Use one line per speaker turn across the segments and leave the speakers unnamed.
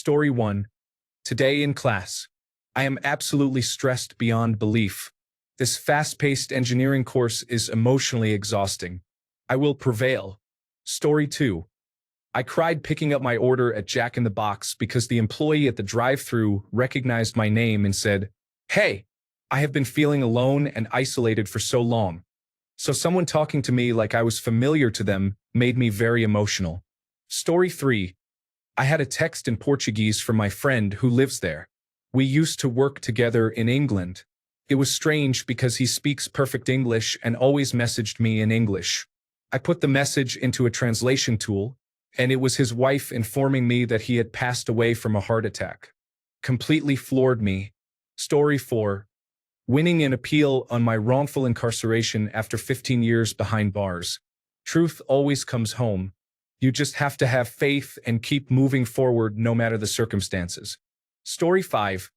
Story 1. Today in class. I am absolutely stressed beyond belief. This fast-paced engineering course is emotionally exhausting. I will prevail. Story 2. I cried picking up my order at Jack in the Box because the employee at the drive-thru recognized my name and said, "Hey, I have been feeling alone and isolated for so long." So someone talking to me like I was familiar to them made me very emotional. Story 3. I had a text in Portuguese from my friend who lives there. We used to work together in England. It was strange because he speaks perfect English and always messaged me in English. I put the message into a translation tool, and it was his wife informing me that he had passed away from a heart attack. Completely floored me. Story 4. Winning an appeal on my wrongful incarceration after 15 years behind bars. Truth always comes home. You just have to have faith and keep moving forward no matter the circumstances. Story 5.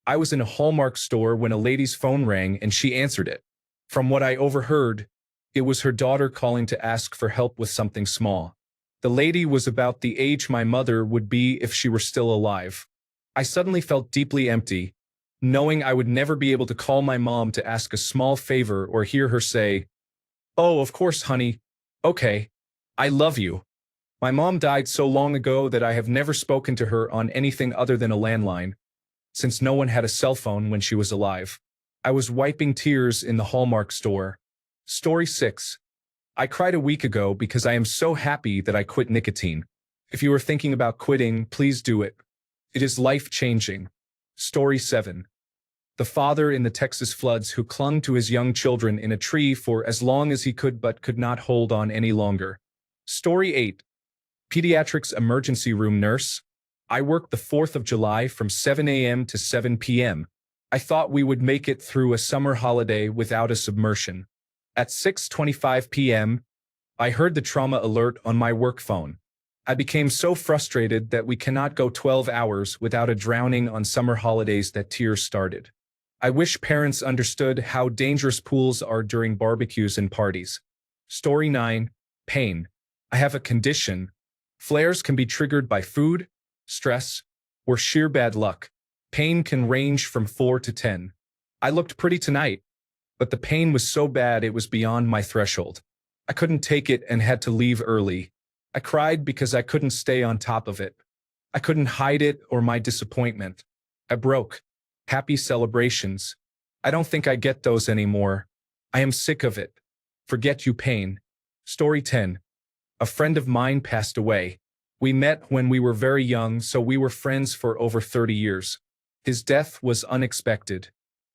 I was in a Hallmark store when a lady's phone rang and she answered it. From what I overheard, it was her daughter calling to ask for help with something small. The lady was about the age my mother would be if she were still alive. I suddenly felt deeply empty, knowing I would never be able to call my mom to ask a small favor or hear her say, "Oh, of course, honey. Okay. I love you." My mom died so long ago that I have never spoken to her on anything other than a landline, since no one had a cell phone when she was alive. I was wiping tears in the Hallmark store. Story 6. I cried a week ago because I am so happy that I quit nicotine. If you are thinking about quitting, please do it. It is life-changing. Story 7. The father in the Texas floods who clung to his young children in a tree for as long as he could but could not hold on any longer. Story 8. Pediatrics emergency room nurse. I worked the 4th of July from 7 a.m. to 7 p.m. I thought we would make it through a summer holiday without a submersion. At 6:25 p.m., I heard the trauma alert on my work phone. I became so frustrated that we cannot go 12 hours without a drowning on summer holidays that tears started. I wish parents understood how dangerous pools are during barbecues and parties. Story 9. Pain. I have a condition. Flares can be triggered by food, stress, or sheer bad luck. Pain can range from 4 to 10. I looked pretty tonight, but the pain was so bad it was beyond my threshold. I couldn't take it and had to leave early. I cried because I couldn't stay on top of it. I couldn't hide it or my disappointment. I broke. Happy celebrations. I don't think I get those anymore. I am sick of it. Forget you, pain. Story 10. A friend of mine passed away. We met when we were very young, so we were friends for over 30 years. His death was unexpected.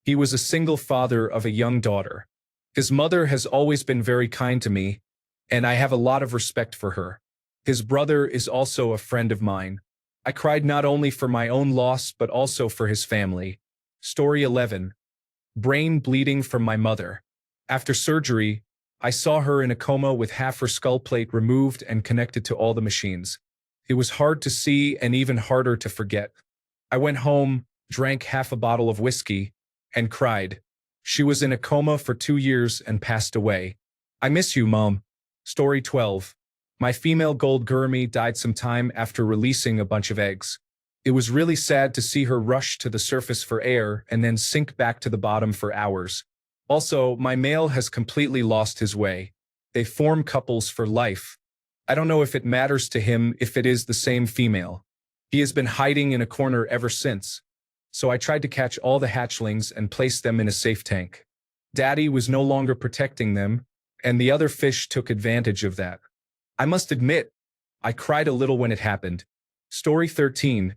He was a single father of a young daughter. His mother has always been very kind to me, and I have a lot of respect for her. His brother is also a friend of mine. I cried not only for my own loss but also for his family. Story 11. Brain bleeding from my mother. After surgery, I saw her in a coma with half her skull plate removed and connected to all the machines. It was hard to see and even harder to forget. I went home, drank half a bottle of whiskey, and cried. She was in a coma for 2 years and passed away. I miss you, Mom. Story 12. My female gold gourmet died some time after releasing a bunch of eggs. It was really sad to see her rush to the surface for air and then sink back to the bottom for hours. Also, my male has completely lost his way. They form couples for life. I don't know if it matters to him if it is the same female. He has been hiding in a corner ever since. So I tried to catch all the hatchlings and place them in a safe tank. Daddy was no longer protecting them, and the other fish took advantage of that. I must admit, I cried a little when it happened. Story 13.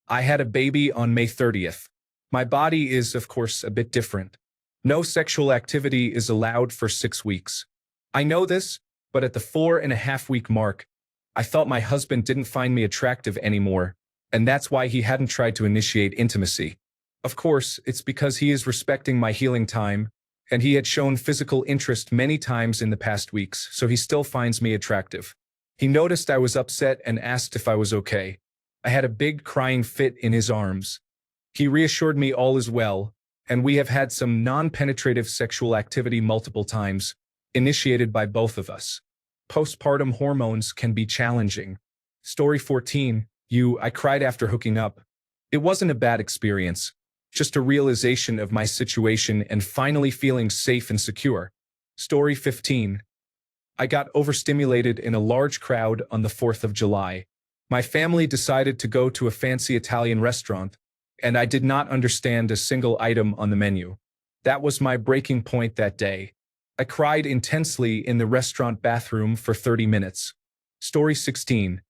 I had a baby on May 30th. My body is, of course, a bit different. No sexual activity is allowed for 6 weeks. I know this, but at the 4.5-week mark, I thought my husband didn't find me attractive anymore, and that's why he hadn't tried to initiate intimacy. Of course, it's because he is respecting my healing time, and he had shown physical interest many times in the past weeks, so he still finds me attractive. He noticed I was upset and asked if I was okay. I had a big crying fit in his arms. He reassured me all is well, and we have had some non-penetrative sexual activity multiple times, initiated by both of us. Postpartum hormones can be challenging. Story 14. I cried after hooking up. It wasn't a bad experience, just a realization of my situation and finally feeling safe and secure. Story 15. I got overstimulated in a large crowd on the 4th of July. My family decided to go to a fancy Italian restaurant, and I did not understand a single item on the menu. That was my breaking point that day. I cried intensely in the restaurant bathroom for 30 minutes. Story 16.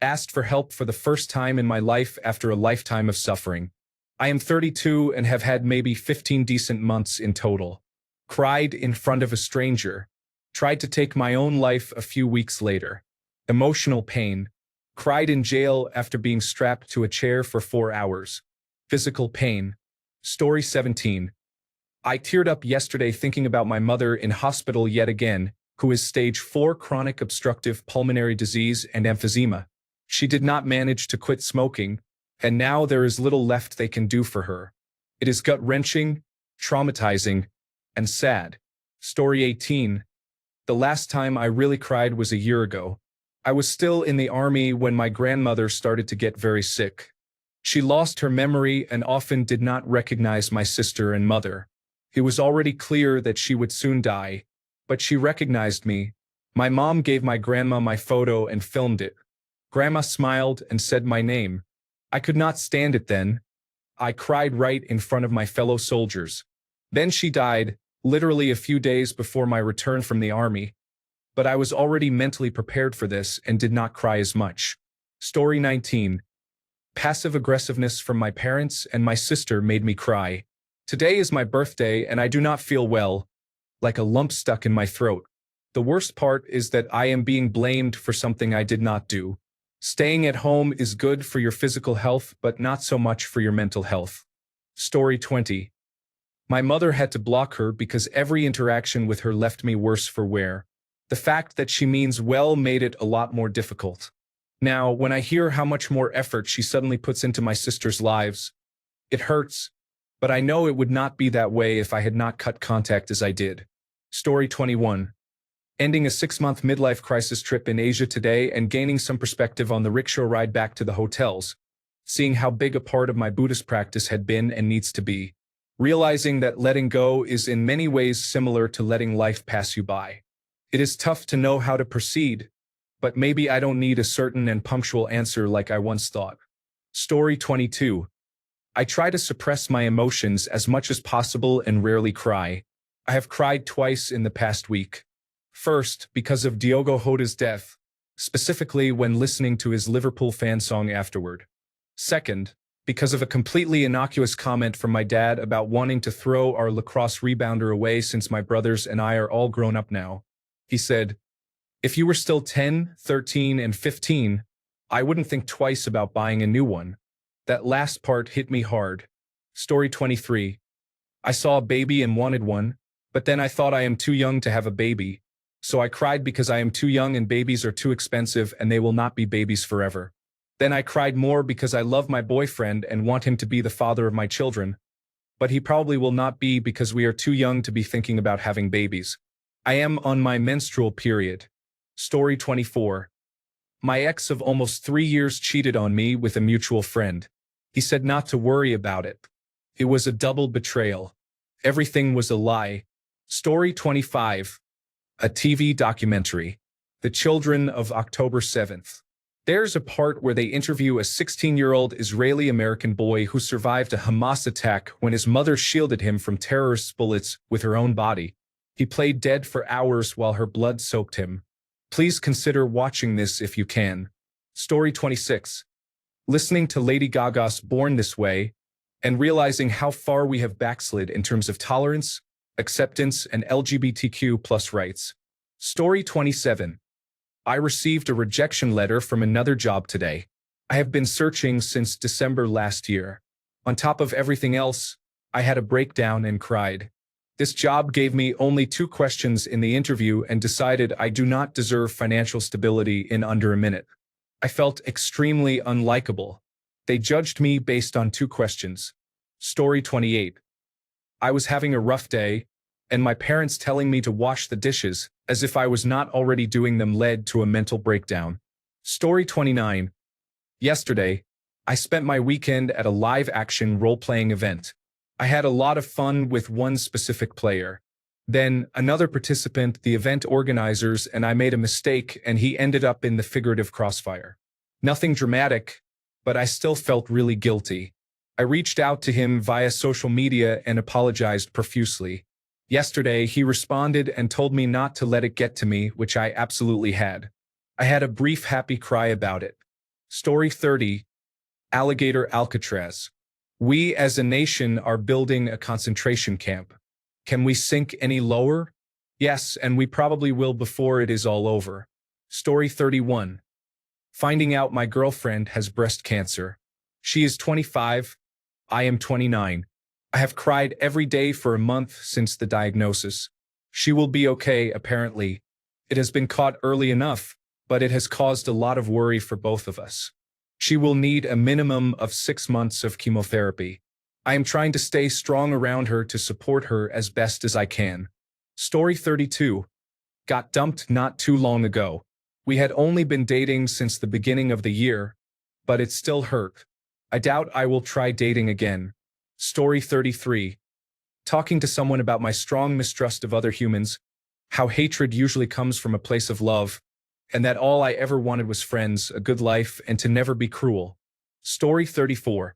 Asked for help for the first time in my life after a lifetime of suffering. I am 32 and have had maybe 15 decent months in total. Cried in front of a stranger. Tried to take my own life a few weeks later. Emotional pain. Cried in jail after being strapped to a chair for 4 hours. Physical pain. Story 17. I teared up yesterday thinking about my mother in hospital yet again, who is stage 4 chronic obstructive pulmonary disease and emphysema. She did not manage to quit smoking, and now there is little left they can do for her. It is gut-wrenching, traumatizing, and sad. Story 18. The last time I really cried was a year ago. I was still in the army when my grandmother started to get very sick. She lost her memory and often did not recognize my sister and mother. It was already clear that she would soon die, but she recognized me. My mom gave my grandma my photo and filmed it. Grandma smiled and said my name. I could not stand it then. I cried right in front of my fellow soldiers. Then she died, literally a few days before my return from the army. But I was already mentally prepared for this and did not cry as much. Story 19. Passive aggressiveness from my parents and my sister made me cry. Today is my birthday and I do not feel well, like a lump stuck in my throat. The worst part is that I am being blamed for something I did not do. Staying at home is good for your physical health, but not so much for your mental health. Story 20. My mother had to block her because every interaction with her left me worse for wear. The fact that she means well made it a lot more difficult. Now, when I hear how much more effort she suddenly puts into my sister's lives, it hurts, but I know it would not be that way if I had not cut contact as I did. Story 21. Ending a 6-month midlife crisis trip in Asia today and gaining some perspective on the rickshaw ride back to the hotels, seeing how big a part of my Buddhist practice had been and needs to be, realizing that letting go is in many ways similar to letting life pass you by. It is tough to know how to proceed, but maybe I don't need a certain and punctual answer like I once thought. Story 22. I try to suppress my emotions as much as possible and rarely cry. I have cried twice in the past week. First, because of Diogo Jota's death, specifically when listening to his Liverpool fan song afterward. Second, because of a completely innocuous comment from my dad about wanting to throw our lacrosse rebounder away since my brothers and I are all grown up now. He said, "If you were still 10, 13, and 15, I wouldn't think twice about buying a new one." That last part hit me hard. Story 23. I saw a baby and wanted one, but then I thought I am too young to have a baby. So I cried because I am too young and babies are too expensive and they will not be babies forever. Then I cried more because I love my boyfriend and want him to be the father of my children. But he probably will not be because we are too young to be thinking about having babies. I am on my menstrual period. Story 24. My ex of almost 3 years cheated on me with a mutual friend. He said not to worry about it. It was a double betrayal. Everything was a lie. Story 25. A TV documentary. The Children of October 7th. There's a part where they interview a 16-year-old Israeli-American boy who survived a Hamas attack when his mother shielded him from terrorists' bullets with her own body. He played dead for hours while her blood soaked him. Please consider watching this if you can. Story 26. Listening to Lady Gaga's Born This Way and realizing how far we have backslid in terms of tolerance, acceptance, and LGBTQ+ rights. Story 27. I received a rejection letter from another job today. I have been searching since December last year. On top of everything else, I had a breakdown and cried. This job gave me only 2 questions in the interview and decided I do not deserve financial stability in under a minute. I felt extremely unlikable. They judged me based on 2 questions. Story 28. I was having a rough day, and my parents telling me to wash the dishes, as if I was not already doing them, led to a mental breakdown. Story 29. Yesterday, I spent my weekend at a live-action role-playing event. I had a lot of fun with one specific player. Then, another participant, the event organizers, and I made a mistake and he ended up in the figurative crossfire. Nothing dramatic, but I still felt really guilty. I reached out to him via social media and apologized profusely. Yesterday, he responded and told me not to let it get to me, which I absolutely had. I had a brief happy cry about it. Story 30. Alligator Alcatraz. We as a nation are building a concentration camp. Can we sink any lower? Yes, and we probably will before it is all over. Story 31. Finding out my girlfriend has breast cancer. She is 25. I am 29. I have cried every day for a month since the diagnosis. She will be okay, apparently. It has been caught early enough, but it has caused a lot of worry for both of us. She will need a minimum of 6 months of chemotherapy. I am trying to stay strong around her to support her as best as I can. Story 32. Got dumped not too long ago. We had only been dating since the beginning of the year, but it still hurt. I doubt I will try dating again. Story 33. Talking to someone about my strong mistrust of other humans, how hatred usually comes from a place of love, and that all I ever wanted was friends, a good life, and to never be cruel. Story 34.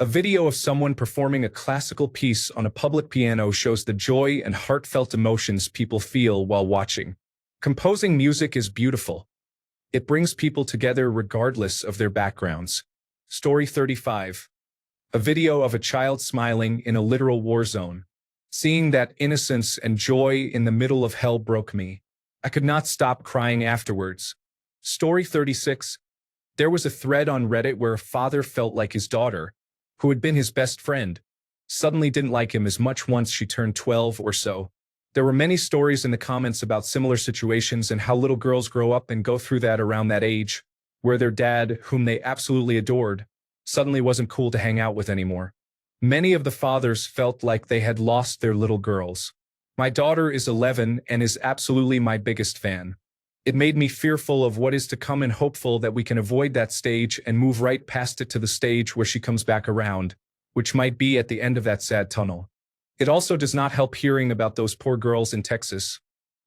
A video of someone performing a classical piece on a public piano shows the joy and heartfelt emotions people feel while watching. Composing music is beautiful. It brings people together regardless of their backgrounds. Story 35. A video of a child smiling in a literal war zone. Seeing that innocence and joy in the middle of hell broke me. I could not stop crying afterwards. Story 36. There was a thread on Reddit where a father felt like his daughter, who had been his best friend, suddenly didn't like him as much once she turned 12 or so. There were many stories in the comments about similar situations and how little girls grow up and go through that around that age, where their dad, whom they absolutely adored, suddenly wasn't cool to hang out with anymore. Many of the fathers felt like they had lost their little girls. My daughter is 11 and is absolutely my biggest fan. It made me fearful of what is to come and hopeful that we can avoid that stage and move right past it to the stage where she comes back around, which might be at the end of that sad tunnel. It also does not help hearing about those poor girls in Texas,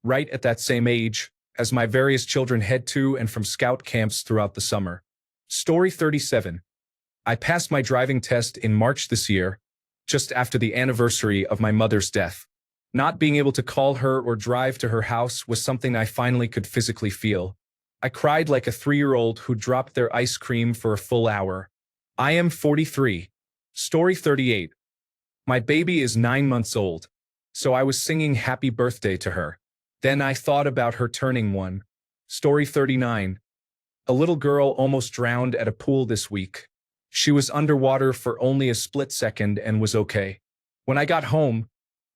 right at that same age, as my various children head to and from scout camps throughout the summer. Story 37. I passed my driving test in March this year, just after the anniversary of my mother's death. Not being able to call her or drive to her house was something I finally could physically feel. I cried like a 3-year-old who dropped their ice cream for a full hour. I am 43. Story 38. My baby is 9 months old, so I was singing happy birthday to her. Then I thought about her turning 1. Story 39. A little girl almost drowned at a pool this week. She was underwater for only a split second and was okay. When I got home,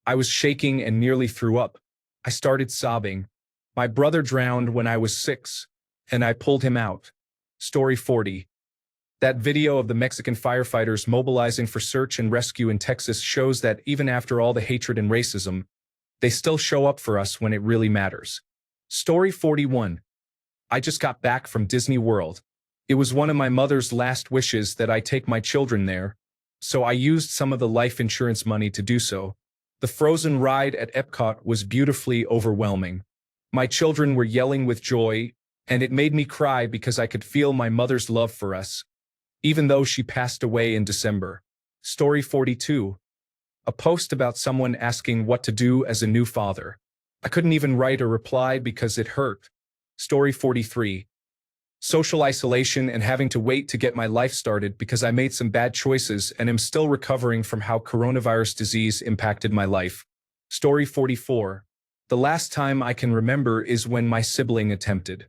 I was shaking and nearly threw up. I started sobbing. My brother drowned when I was 6, and I pulled him out. Story 40. That video of the Mexican firefighters mobilizing for search and rescue in Texas shows that even after all the hatred and racism, they still show up for us when it really matters. Story 41. I just got back from Disney World. It was one of my mother's last wishes that I take my children there, so I used some of the life insurance money to do so. The Frozen ride at Epcot was beautifully overwhelming. My children were yelling with joy, and it made me cry because I could feel my mother's love for us, even though she passed away in December. Story 42. A post about someone asking what to do as a new father. I couldn't even write a reply because it hurt. Story 43. Social isolation and having to wait to get my life started because I made some bad choices and am still recovering from how coronavirus disease impacted my life. Story 44. The last time I can remember is when my sibling attempted.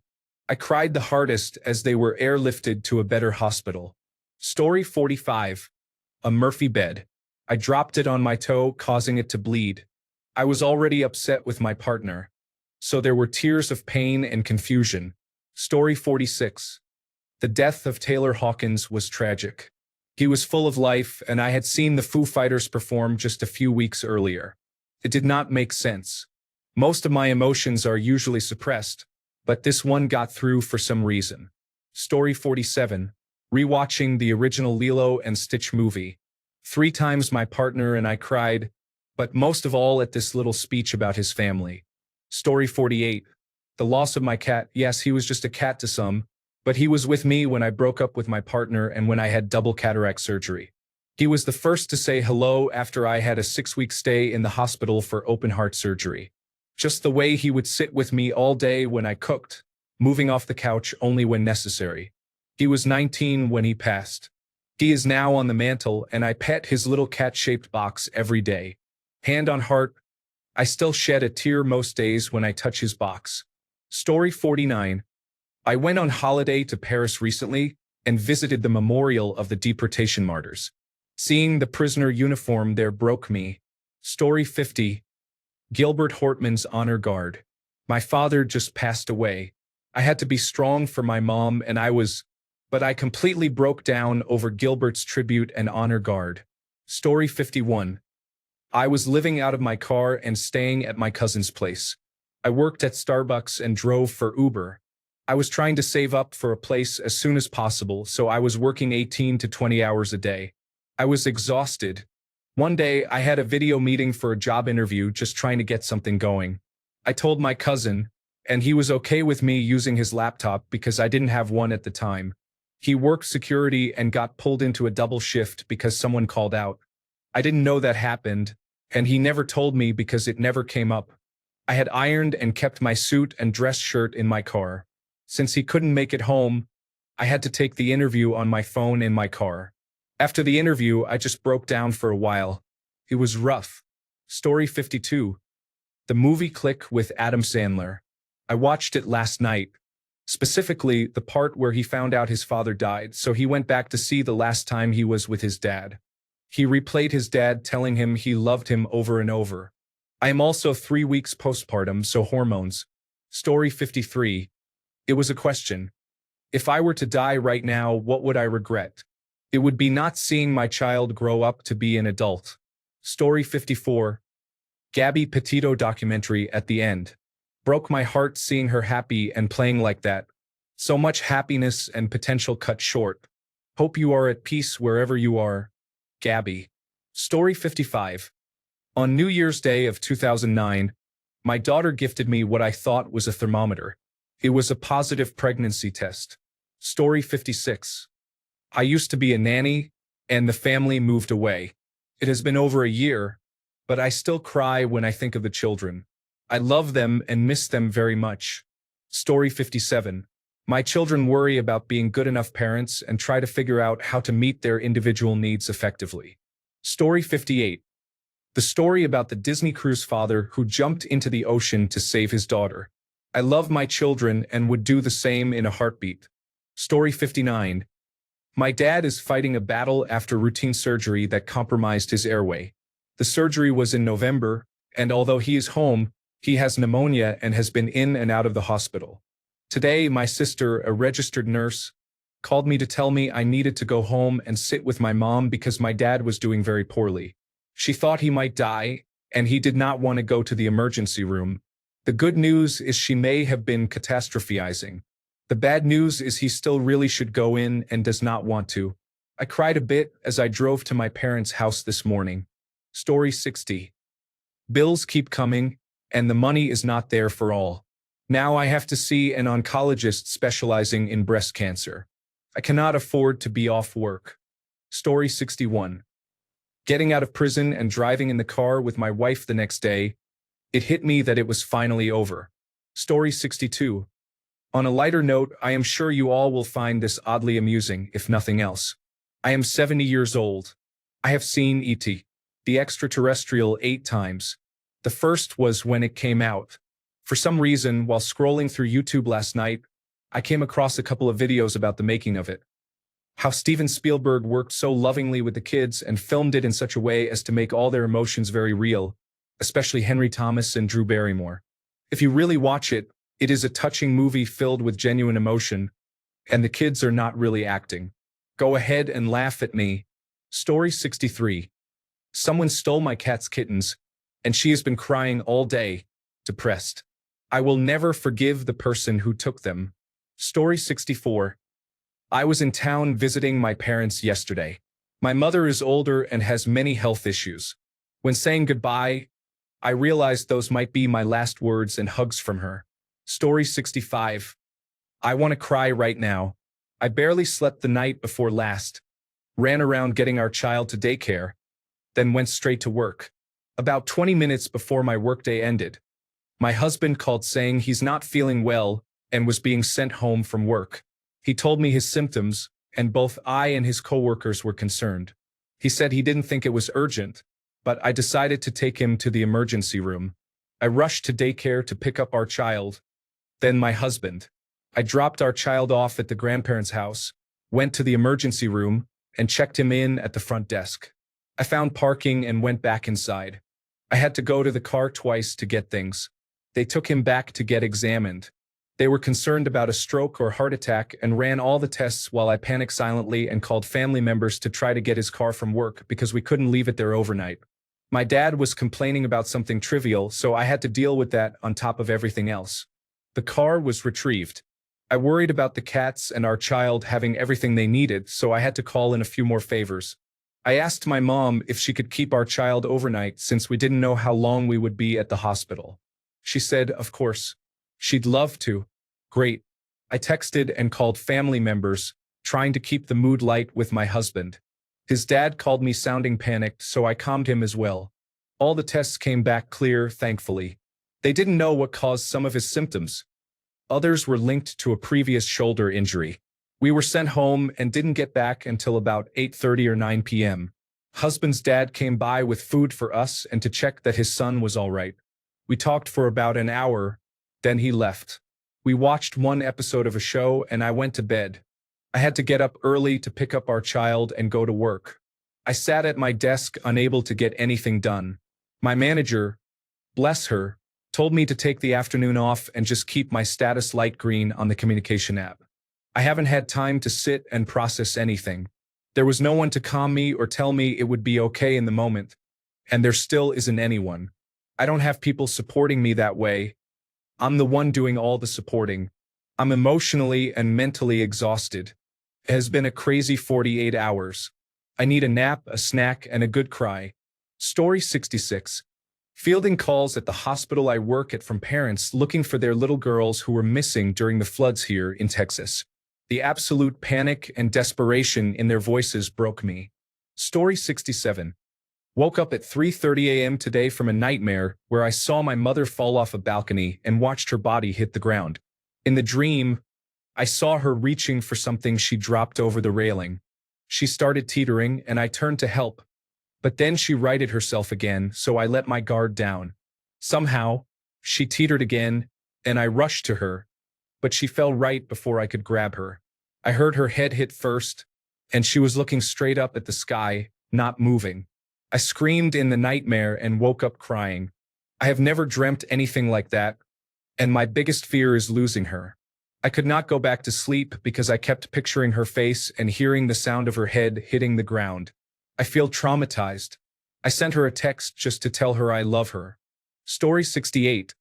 I cried the hardest as they were airlifted to a better hospital. Story 45. A Murphy bed. I dropped it on my toe, causing it to bleed. I was already upset with my partner, so there were tears of pain and confusion. Story 46. The death of Taylor Hawkins was tragic. He was full of life, and I had seen the Foo Fighters perform just a few weeks earlier. It did not make sense. Most of my emotions are usually suppressed, but this one got through for some reason. Story 47. Rewatching the original Lilo and Stitch movie. 3 times my partner and I cried, but most of all at this little speech about his family. Story 48. The loss of my cat. Yes, he was just a cat to some, but he was with me when I broke up with my partner and when I had double cataract surgery. He was the first to say hello after I had a 6-week stay in the hospital for open heart surgery. Just the way he would sit with me all day when I cooked, moving off the couch only when necessary. He was 19 when he passed. He is now on the mantle and I pet his little cat-shaped box every day. Hand on heart, I still shed a tear most days when I touch his box. Story 49. I went on holiday to Paris recently and visited the memorial of the deportation martyrs. Seeing the prisoner uniform there broke me. Story 50. Gilbert Hortman's honor guard. My father just passed away. I had to be strong for my mom but I completely broke down over Gilbert's tribute and honor guard. Story 51. I was living out of my car and staying at my cousin's place. I worked at Starbucks and drove for Uber. I was trying to save up for a place as soon as possible, so I was working 18 to 20 hours a day. I was exhausted. One day, I had a video meeting for a job interview just trying to get something going. I told my cousin, and he was okay with me using his laptop because I didn't have one at the time. He worked security and got pulled into a double shift because someone called out. I didn't know that happened, and he never told me because it never came up. I had ironed and kept my suit and dress shirt in my car. Since he couldn't make it home, I had to take the interview on my phone in my car. After the interview, I just broke down for a while. It was rough. Story 52. The movie Click with Adam Sandler. I watched it last night. Specifically, the part where he found out his father died, so he went back to see the last time he was with his dad. He replayed his dad telling him he loved him over and over. I am also 3 weeks postpartum, so hormones. Story 53. It was a question. If I were to die right now, what would I regret? It would be not seeing my child grow up to be an adult. Story 54. Gabby Petito documentary at the end. Broke my heart seeing her happy and playing like that. So much happiness and potential cut short. Hope you are at peace wherever you are. Gabby. Story 55. On New Year's Day of 2009, my daughter gifted me what I thought was a thermometer. It was a positive pregnancy test. Story 56. I used to be a nanny, and the family moved away. It has been over a year, but I still cry when I think of the children. I love them and miss them very much. Story 57. My children worry about being good enough parents and try to figure out how to meet their individual needs effectively. Story 58. The story about the Disney cruise father who jumped into the ocean to save his daughter. I love my children and would do the same in a heartbeat. Story 59. My dad is fighting a battle after routine surgery that compromised his airway. The surgery was in November, and although he is home, he has pneumonia and has been in and out of the hospital. Today, my sister, a registered nurse, called me to tell me I needed to go home and sit with my mom because my dad was doing very poorly. She thought he might die, and he did not want to go to the emergency room. The good news is she may have been catastrophizing. The bad news is he still really should go in and does not want to. I cried a bit as I drove to my parents' house this morning. Story 60. Bills keep coming, and the money is not there for all. Now I have to see an oncologist specializing in breast cancer. I cannot afford to be off work. Story 61. Getting out of prison and driving in the car with my wife the next day, it hit me that it was finally over. Story 62. On a lighter note, I am sure you all will find this oddly amusing, if nothing else. I am 70 years old. I have seen E.T., the extraterrestrial, 8 times. The first was when it came out. For some reason, while scrolling through YouTube last night, I came across a couple of videos about the making of it. How Steven Spielberg worked so lovingly with the kids and filmed it in such a way as to make all their emotions very real, especially Henry Thomas and Drew Barrymore. If you really watch it, it is a touching movie filled with genuine emotion, and the kids are not really acting. Go ahead and laugh at me. Story 63. Someone stole my cat's kittens, and she has been crying all day, depressed. I will never forgive the person who took them. Story 64. I was in town visiting my parents yesterday. My mother is older and has many health issues. When saying goodbye, I realized those might be my last words and hugs from her. Story 65. I want to cry right now. I barely slept the night before last. Ran around getting our child to daycare, then went straight to work. About 20 minutes before my workday ended, my husband called saying he's not feeling well and was being sent home from work. He told me his symptoms, and both I and his coworkers were concerned. He said he didn't think it was urgent, but I decided to take him to the emergency room. I rushed to daycare to pick up our child, then my husband. I dropped our child off at the grandparents' house, went to the emergency room, and checked him in at the front desk. I found parking and went back inside. I had to go to the car twice to get things. They took him back to get examined. They were concerned about a stroke or heart attack and ran all the tests while I panicked silently and called family members to try to get his car from work because we couldn't leave it there overnight. My dad was complaining about something trivial, so I had to deal with that on top of everything else. The car was retrieved. I worried about the cats and our child having everything they needed, so I had to call in a few more favors. I asked my mom if she could keep our child overnight since we didn't know how long we would be at the hospital. She said, of course. She'd love to. Great. I texted and called family members, trying to keep the mood light with my husband. His dad called me sounding panicked, so I calmed him as well. All the tests came back clear, thankfully. They didn't know what caused some of his symptoms. Others were linked to a previous shoulder injury. We were sent home and didn't get back until about 8:30 or 9 p.m. Husband's dad came by with food for us and to check that his son was all right. We talked for about an hour, then he left. We watched one episode of a show and I went to bed. I had to get up early to pick up our child and go to work. I sat at my desk unable to get anything done. My manager, bless her, told me to take the afternoon off and just keep my status light green on the communication app. I haven't had time to sit and process anything. There was no one to calm me or tell me it would be okay in the moment, and there still isn't anyone. I don't have people supporting me that way. I'm the one doing all the supporting. I'm emotionally and mentally exhausted. It has been a crazy 48 hours. I need a nap, a snack, and a good cry. Story 66. Fielding calls at the hospital I work at from parents looking for their little girls who were missing during the floods here in Texas. The absolute panic and desperation in their voices broke me. Story 67. Woke up at 3:30 a.m. today from a nightmare where I saw my mother fall off a balcony and watched her body hit the ground. In the dream, I saw her reaching for something she dropped over the railing. She started teetering and I turned to help. But then she righted herself again, so I let my guard down. Somehow, she teetered again, and I rushed to her, but she fell right before I could grab her. I heard her head hit first, and she was looking straight up at the sky, not moving. I screamed in the nightmare and woke up crying. I have never dreamt anything like that, and my biggest fear is losing her. I could not go back to sleep because I kept picturing her face and hearing the sound of her head hitting the ground. I feel traumatized. I sent her a text just to tell her I love her. Story 68.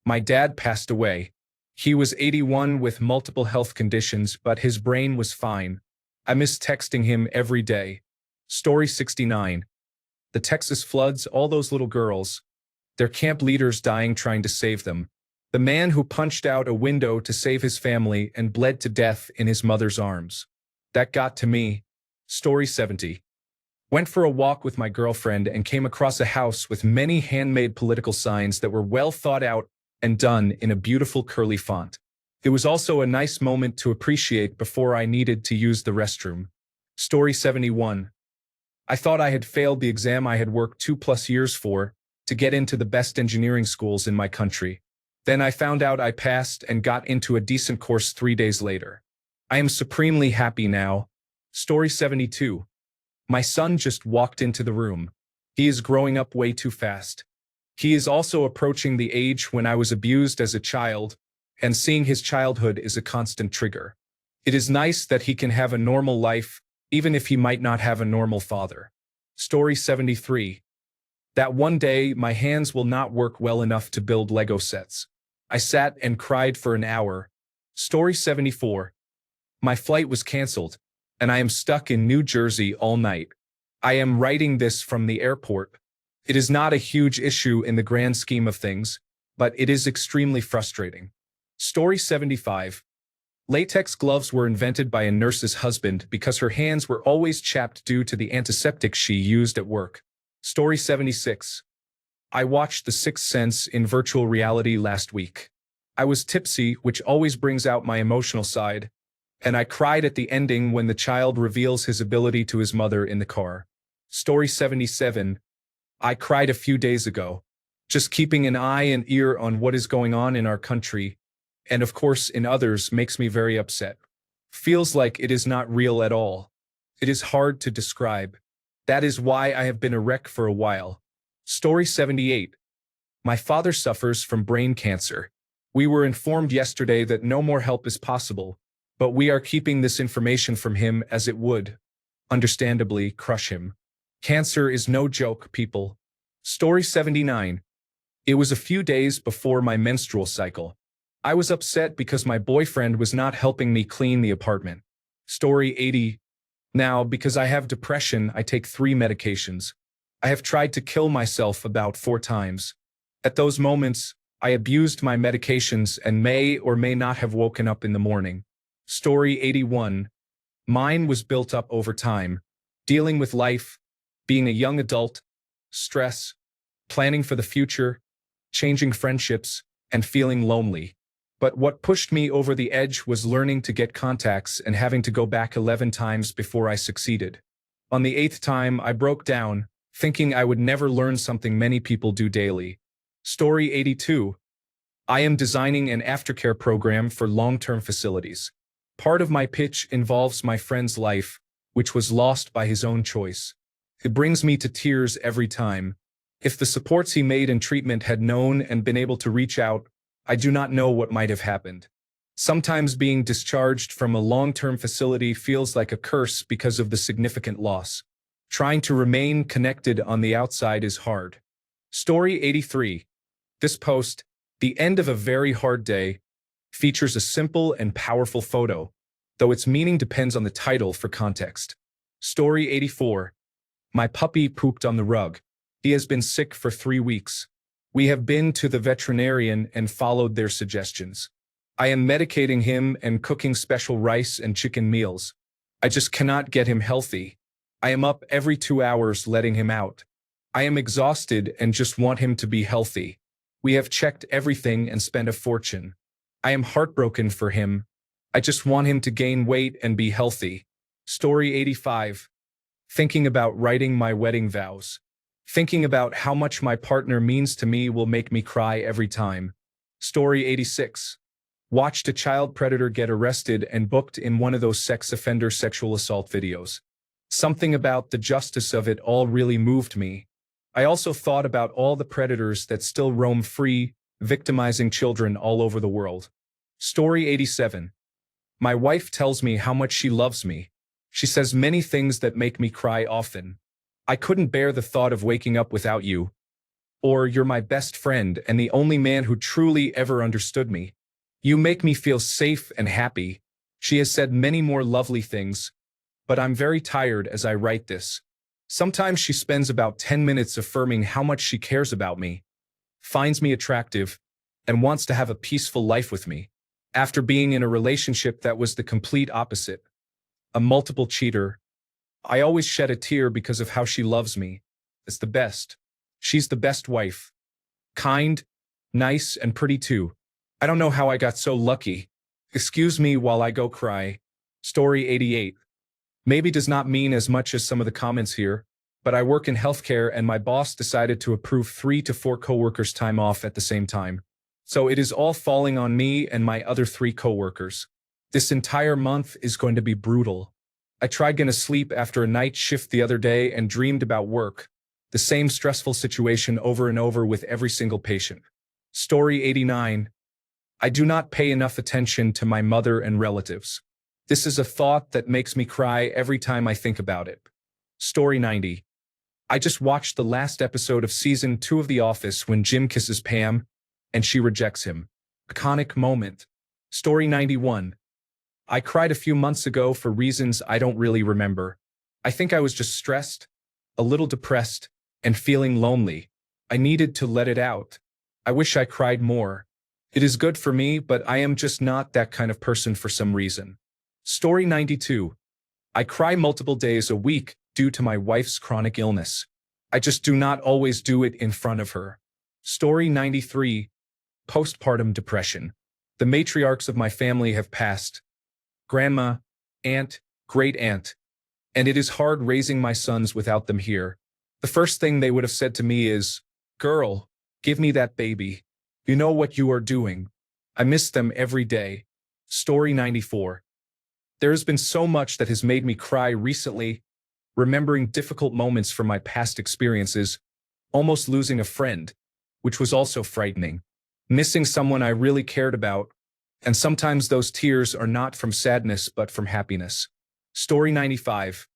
My dad passed away. He was 81 with multiple health conditions, but his brain was fine. I miss texting him every day. Story 69. The Texas floods, all those little girls. Their camp leaders dying trying to save them. The man who punched out a window to save his family and bled to death in his mother's arms. That got to me. Story 70. Went for a walk with my girlfriend and came across a house with many handmade political signs that were well thought out and done in a beautiful curly font. It was also a nice moment to appreciate before I needed to use the restroom. Story 71. I thought I had failed the exam I had worked 2+ years for to get into the best engineering schools in my country. Then I found out I passed and got into a decent course 3 days later. I am supremely happy now. Story 72. My son just walked into the room. He is growing up way too fast. He is also approaching the age when I was abused as a child, and seeing his childhood is a constant trigger. It is nice that he can have a normal life, even if he might not have a normal father. Story 73. That one day, my hands will not work well enough to build Lego sets. I sat and cried for an hour. Story 74. My flight was canceled, and I am stuck in New Jersey all night. I am writing this from the airport. It is not a huge issue in the grand scheme of things, but it is extremely frustrating. Story 75. Latex gloves were invented by a nurse's husband because her hands were always chapped due to the antiseptic she used at work. Story 76. I watched The Sixth Sense in virtual reality last week. I was tipsy, which always brings out my emotional side, and I cried at the ending when the child reveals his ability to his mother in the car. Story 77. I cried a few days ago, just keeping an eye and ear on what is going on in our country, and of course in others, makes me very upset. Feels like it is not real at all. It is hard to describe. That is why I have been a wreck for a while. Story 78. My father suffers from brain cancer. We were informed yesterday that no more help is possible, but we are keeping this information from him as it would, understandably, crush him. Cancer is no joke, people. Story 79. It was a few days before my menstrual cycle. I was upset because my boyfriend was not helping me clean the apartment. Story 80. Now, because I have depression, I take 3 medications. I have tried to kill myself about 4 times. At those moments, I abused my medications and may or may not have woken up in the morning. Story 81. Mine was built up over time. Dealing with life, being a young adult, stress, planning for the future, changing friendships, and feeling lonely. But what pushed me over the edge was learning to get contacts and having to go back 11 times before I succeeded. On the 8th time, I broke down, thinking I would never learn something many people do daily. Story 82. I am designing an aftercare program for long-term facilities. Part of my pitch involves my friend's life, which was lost by his own choice. It brings me to tears every time. If the supports he made in treatment had known and been able to reach out, I do not know what might have happened. Sometimes being discharged from a long-term facility feels like a curse because of the significant loss. Trying to remain connected on the outside is hard. Story 83. This post, The End of a Very Hard Day, features a simple and powerful photo, though its meaning depends on the title for context. Story 84. My puppy pooped on the rug. He has been sick for 3 weeks. We have been to the veterinarian and followed their suggestions. I am medicating him and cooking special rice and chicken meals. I just cannot get him healthy. I am up every 2 hours letting him out. I am exhausted and just want him to be healthy. We have checked everything and spent a fortune. I am heartbroken for him. I just want him to gain weight and be healthy. Story 85. Thinking about writing my wedding vows. Thinking about how much my partner means to me will make me cry every time. Story 86. Watched a child predator get arrested and booked in one of those sex offender sexual assault videos. Something about the justice of it all really moved me. I also thought about all the predators that still roam free, victimizing children all over the world. Story 87. My wife tells me how much she loves me. She says many things that make me cry often. I couldn't bear the thought of waking up without you. Or you're my best friend and the only man who truly ever understood me. You make me feel safe and happy. She has said many more lovely things, but I'm very tired as I write this. Sometimes she spends about 10 minutes affirming how much she cares about me, finds me attractive, and wants to have a peaceful life with me. After being in a relationship that was the complete opposite, a multiple cheater, I always shed a tear because of how she loves me. It's the best. She's the best wife. Kind, nice, and pretty too. I don't know how I got so lucky. Excuse me while I go cry. Story 88. Maybe does not mean as much as some of the comments here, but I work in healthcare and my boss decided to approve 3 to 4 coworkers' time off at the same time. So it is all falling on me and my other 3 coworkers. This entire month is going to be brutal. I tried going to sleep after a night shift the other day and dreamed about work. The same stressful situation over and over with every single patient. Story 89. I do not pay enough attention to my mother and relatives. This is a thought that makes me cry every time I think about it. Story 90. I just watched the last episode of season 2 of The Office when Jim kisses Pam, and she rejects him. Iconic moment. Story 91. I cried a few months ago for reasons I don't really remember. I think I was just stressed, a little depressed, and feeling lonely. I needed to let it out. I wish I cried more. It is good for me, but I am just not that kind of person for some reason. Story 92. I cry multiple days a week due to my wife's chronic illness. I just do not always do it in front of her. Story 93. Postpartum depression. The matriarchs of my family have passed. Grandma, aunt, great aunt. And it is hard raising my sons without them here. The first thing they would have said to me is, "Girl, give me that baby. You know what you are doing." I miss them every day. Story 94. There has been so much that has made me cry recently, remembering difficult moments from my past experiences, almost losing a friend, which was also frightening, missing someone I really cared about, and sometimes those tears are not from sadness but from happiness. Story 95.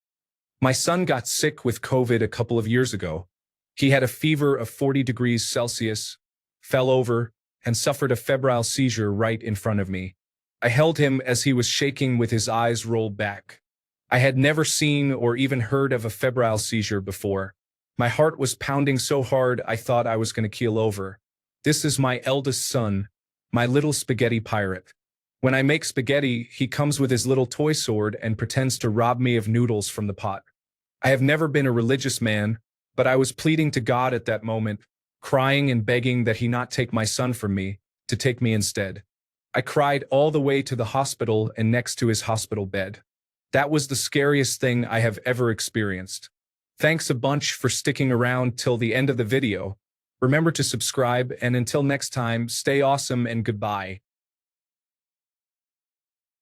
My son got sick with COVID a couple of years ago. He had a fever of 40 degrees Celsius, fell over, and suffered a febrile seizure right in front of me. I held him as he was shaking with his eyes rolled back. I had never seen or even heard of a febrile seizure before. My heart was pounding so hard I thought I was going to keel over. This is my eldest son, my little spaghetti pirate. When I make spaghetti, he comes with his little toy sword and pretends to rob me of noodles from the pot. I have never been a religious man, but I was pleading to God at that moment, crying and begging that he not take my son from me, to take me instead. I cried all the way to the hospital and next to his hospital bed. That was the scariest thing I have ever experienced. Thanks a bunch for sticking around till the end of the video. Remember to subscribe, and until next time, stay awesome and goodbye.